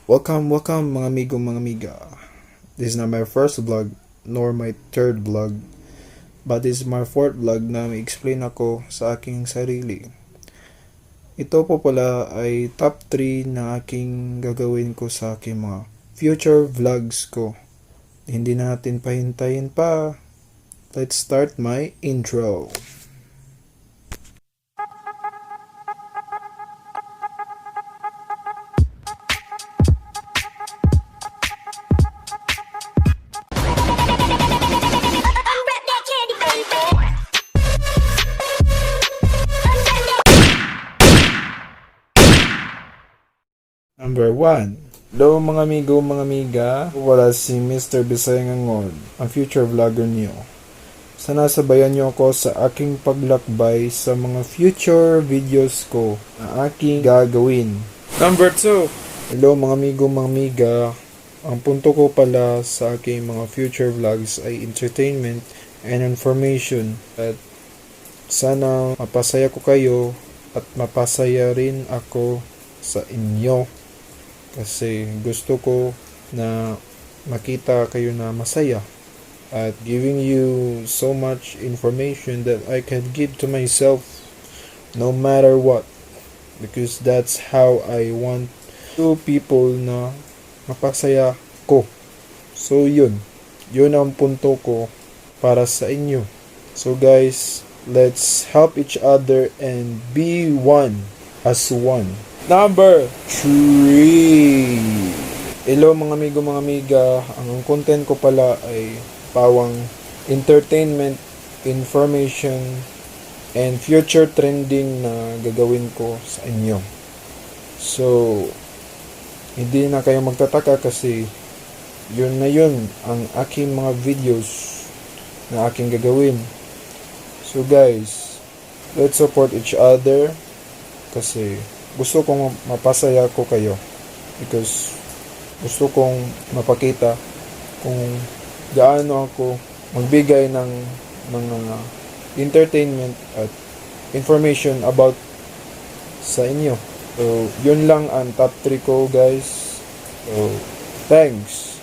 Welcome mga amigo, mga amiga. This is not my first vlog nor my third vlog, but this is my fourth vlog na may explain ako sa aking sarili. Ito po pala ay top 3 na aking gagawin ko sa aking mga future vlogs ko. Hindi natin pahintayin pa. Let's start my intro. Number 1. Hello mga amigo, mga amiga. Wala si Mr. Bisaya Ngangod, ang future vlogger niyo. Sana sabayan niyo ako sa aking paglakbay sa mga future videos ko na aking gagawin. Number 2. Hello mga amigo, mga amiga. Ang punto ko pala sa aking mga future vlogs ay entertainment and information. At sana mapasaya ko kayo at mapasaya rin ako sa inyo. Kasi gusto ko na makita kayo na masaya at giving you so much information that I can give to myself no matter what, because that's how I want to people na mapasaya ko. So yun ang punto ko para sa inyo. So guys, let's help each other and be one as one. Number 3. Hello mga amigo, mga amiga. Ang content ko pala ay pawang entertainment, information, and future trending na gagawin ko sa inyo. So, hindi na kayo magtataka kasi yun na yun ang aking mga videos na aking gagawin. So guys, let's support each other kasi gusto kong mapasaya ko kayo, because gusto kong mapakita kung gaano ako magbigay ng mga entertainment at information about sa inyo. So, yun lang ang top 3 ko guys. So, thanks.